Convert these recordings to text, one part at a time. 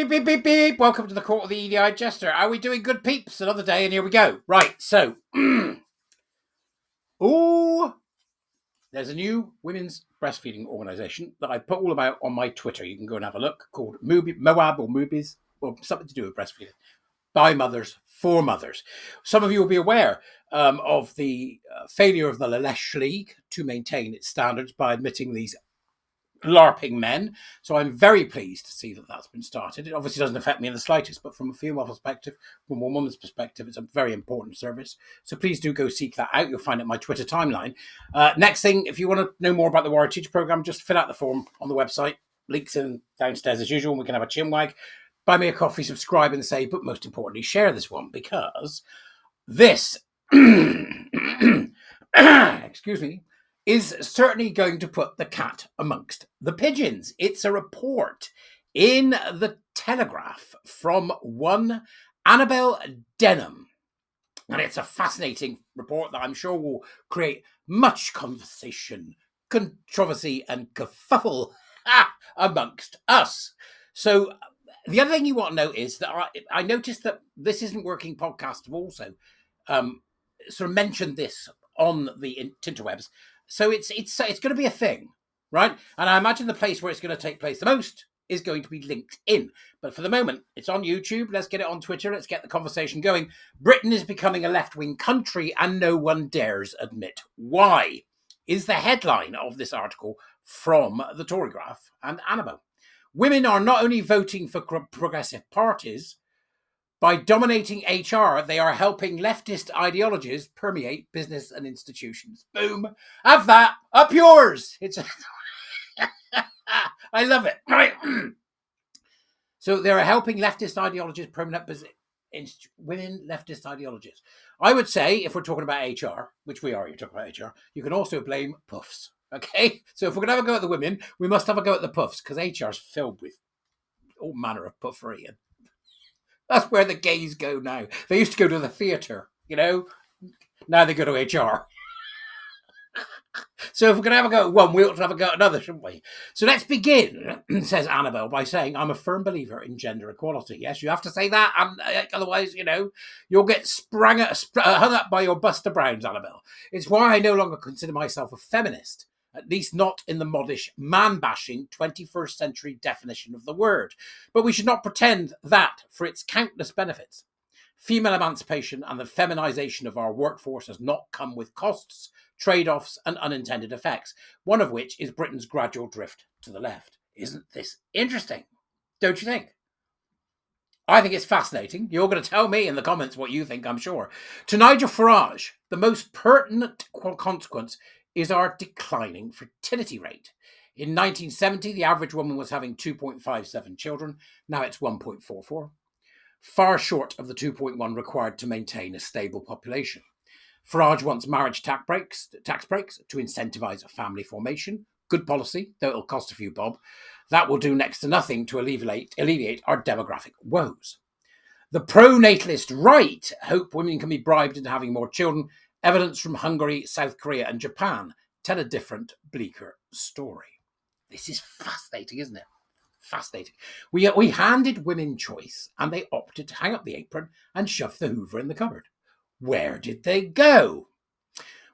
beep, beep, beep, beep. Welcome to the court of the Edijester. Are we doing good, peeps? Another day, and here we go. Right, so, there's a new women's breastfeeding organisation that I put all about on my Twitter. You can go and have a look, called Moab or Moobies, or something to do with breastfeeding. By mothers, for mothers. Some of you will be aware of the failure of the Lelesh League to maintain its standards by admitting these LARPing men. So I'm very pleased to see that that's been started. It obviously doesn't affect me in the slightest, but from a female perspective, from a woman's perspective, it's a very important service. So please do go seek that out. You'll find it on my Twitter timeline. Next thing, if you want to know more about the Warrior Teacher Program, just fill out the form on the website. Links in downstairs as usual. We can have a chinwag. Buy me a coffee, subscribe and save, but most importantly, share this one, because this, excuse me, is certainly going to put the cat amongst the pigeons. It's a report in the Telegraph from one Annabel Denham. And it's a fascinating report that I'm sure will create much conversation, controversy and kerfuffle amongst us. So the other thing you want to know is that I noticed that This Isn't Working podcast have also sort of mentioned this on the interwebs. So it's going to be a thing, right? And I imagine the place where it's going to take place the most is going to be LinkedIn. But for the moment, it's on YouTube. Let's get it on Twitter. Let's get the conversation going. Britain is becoming a left-wing country and no one dares admit why, is the headline of this article from the Torygraph and Annabel. Women are not only voting for progressive parties, by dominating HR, they are helping leftist ideologies permeate business and institutions. Boom. Have that. Up yours. It's I love it. Right. So they are helping leftist ideologies permeate women leftist ideologies. I would say, if we're talking about HR, which we are, you're talking about HR, you can also blame puffs. Okay? So if we're going to have a go at the women, we must have a go at the puffs, because HR is filled with all manner of puffery. And that's where the gays go now. They used to go to the theatre, you know. Now they go to HR. So if we're going to have a go at one, we ought to have a go at another, shouldn't we? So let's begin, says Annabel, by saying, I'm a firm believer in gender equality. Yes, you have to say that. And otherwise, you know, you'll get hung up by your Buster Browns, Annabel. It's why I no longer consider myself a feminist. At least not in the modish, man-bashing 21st century definition of the word. But we should not pretend that, for its countless benefits, female emancipation and the feminization of our workforce has not come with costs, trade-offs and unintended effects, one of which is Britain's gradual drift to the left. Isn't this interesting? Don't you think? I think it's fascinating. You're going to tell me in the comments what you think, I'm sure. To Nigel Farage, the most pertinent consequence is our declining fertility rate. In 1970, the average woman was having 2.57 children. Now it's 1.44, far short of the 2.1 required to maintain a stable population. Farage wants marriage tax breaks to incentivise family formation. Good policy, though it'll cost a few bob. That will do next to nothing to alleviate our demographic woes. The pro-natalist right hope women can be bribed into having more children. Evidence from Hungary, South Korea and Japan tell a different, bleaker story. This is fascinating, isn't it? Fascinating. We handed women choice and they opted to hang up the apron and shove the Hoover in the cupboard. Where did they go?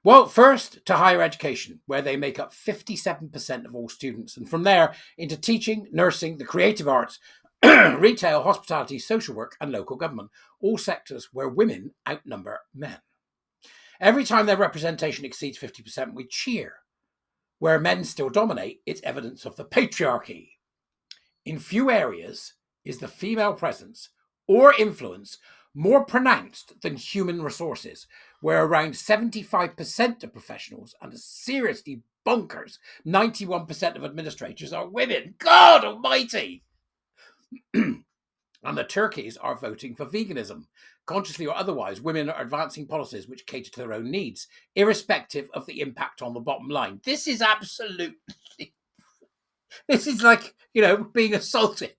Well, first to higher education, where they make up 57% of all students, and from there into teaching, nursing, the creative arts, retail, hospitality, social work and local government, all sectors where women outnumber men. Every time their representation exceeds 50%, we cheer. Where men still dominate, it's evidence of the patriarchy. In few areas is the female presence or influence more pronounced than human resources, where around 75% of professionals and a seriously bonkers 91% of administrators are women. God almighty! And the turkeys are voting for veganism. Consciously or otherwise, women are advancing policies which cater to their own needs, irrespective of the impact on the bottom line. This is absolutely... This is like, you know, being assaulted.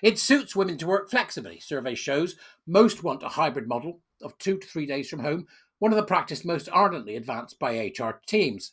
It suits women to work flexibly. Survey shows most want a hybrid model of 2 to 3 days from home, one of the practice most ardently advanced by HR teams.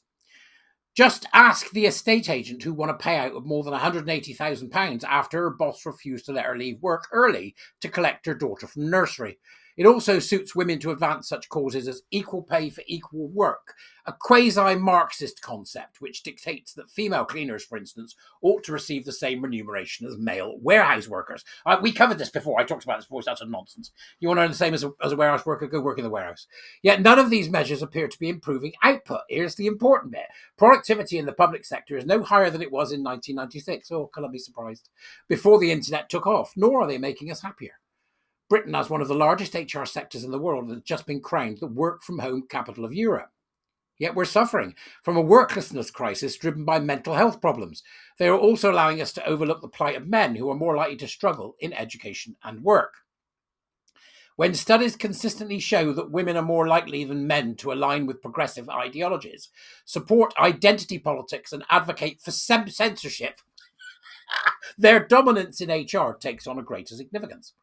Just ask the estate agent who won a payout of more than £180,000 after her boss refused to let her leave work early to collect her daughter from nursery. It also suits women to advance such causes as equal pay for equal work, a quasi-Marxist concept which dictates that female cleaners, for instance, ought to receive the same remuneration as male warehouse workers. We covered this before. I talked about this before. That's a nonsense. You want to earn the same as a warehouse worker? Go work in the warehouse. Yet none of these measures appear to be improving output. Here's the important bit. Productivity in the public sector is no higher than it was in 1996. Oh, can I be surprised? Before the internet took off, nor are they making us happier. Britain has one of the largest HR sectors in the world and has just been crowned the work-from-home capital of Europe. Yet we're suffering from a worklessness crisis driven by mental health problems. They are also allowing us to overlook the plight of men who are more likely to struggle in education and work. When studies consistently show that women are more likely than men to align with progressive ideologies, support identity politics and advocate for censorship, their dominance in HR takes on a greater significance.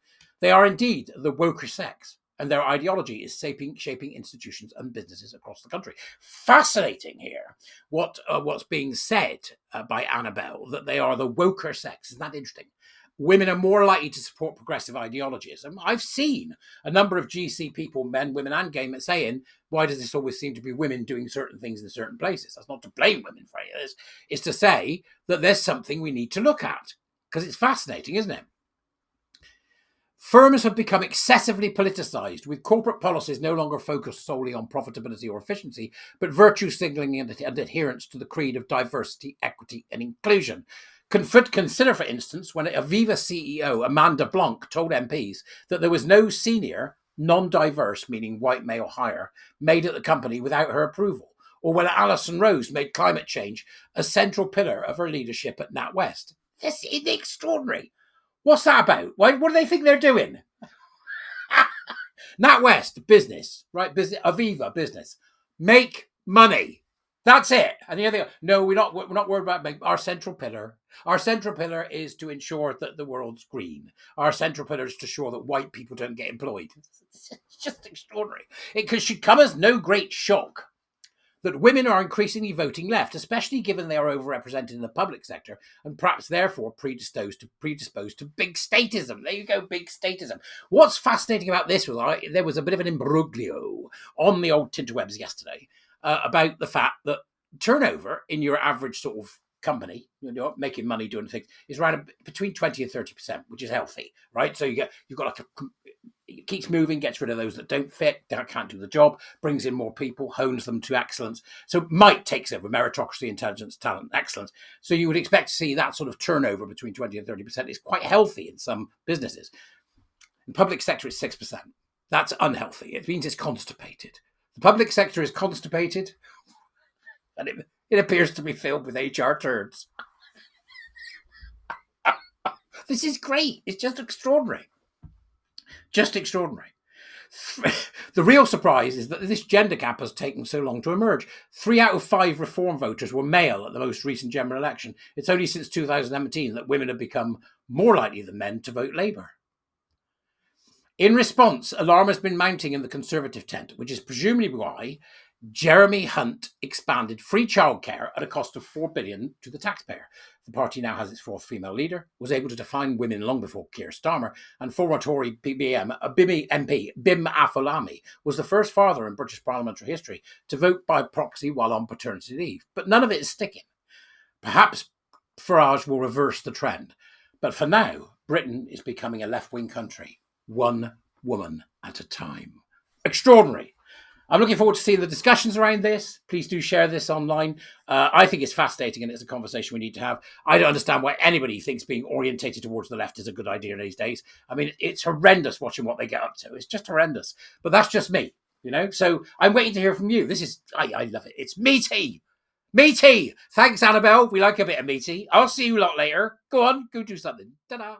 They are indeed the woker sex, and their ideology is shaping institutions and businesses across the country. Fascinating here, what's being said by Annabelle, that they are the woker sex. Isn't that interesting? Women are more likely to support progressive ideologies. And I've seen a number of GC people, men, women, and gay men, saying, why does this always seem to be women doing certain things in certain places? That's not to blame women for it. It's to say that there's something we need to look at, because it's fascinating, isn't it? Firms have become excessively politicized, with corporate policies no longer focused solely on profitability or efficiency, but virtue signaling and adherence to the creed of diversity, equity, and inclusion. Consider, for instance, when Aviva CEO Amanda Blanc told MPs that there was no senior, non-diverse, meaning white male hire, made at the company without her approval, or when Alison Rose made climate change a central pillar of her leadership at NatWest. This is extraordinary. What's that about? What do they think they're doing? NatWest, business, right? Business, Aviva, business. Make money. That's it. And the other, no, we're not worried about our central pillar. Our central pillar is to ensure that the world's green. Our central pillar is to ensure that white people don't get employed. It's just extraordinary. It should come as no great shock that women are increasingly voting left, especially given they are overrepresented in the public sector and perhaps therefore predisposed to big statism. There you go, big statism. What's fascinating about this was there was a bit of an imbroglio on the old tinterwebs yesterday about the fact that turnover in your average sort of company, making money doing things, is around between 20 and 30%, which is healthy, right? So you've got like it keeps moving, gets rid of those that don't fit, that can't do the job, brings in more people, hones them to excellence. So might takes over meritocracy, intelligence, talent, excellence. So you would expect to see that sort of turnover between 20 and 30% is quite healthy in some businesses. In the public sector, it's 6%. That's unhealthy. It means it's constipated. The public sector is constipated, and it appears to be filled with HR turds. This is great. It's just extraordinary. Just extraordinary. The real surprise is that this gender gap has taken so long to emerge. 3 out of 5 reform voters were male at the most recent general election. It's only since 2017 that women have become more likely than men to vote Labour. In response, alarm has been mounting in the Conservative tent, which is presumably why Jeremy Hunt expanded free childcare at a cost of $4 billion to the taxpayer. The party now has its 4th female leader, was able to define women long before Keir Starmer, and former Tory MP Bim Afolami was the first father in British parliamentary history to vote by proxy while on paternity leave. But none of it is sticking. Perhaps Farage will reverse the trend. But for now, Britain is becoming a left-wing country, one woman at a time. Extraordinary. I'm looking forward to seeing the discussions around this. Please do share this online. I think it's fascinating and it's a conversation we need to have. I don't understand why anybody thinks being orientated towards the left is a good idea these days. I mean, it's horrendous watching what they get up to. It's just horrendous. But that's just me, So I'm waiting to hear from you. I love it. It's meaty. Meaty. Thanks, Annabelle. We like a bit of meaty. I'll see you a lot later. Go on, go do something. Ta-da.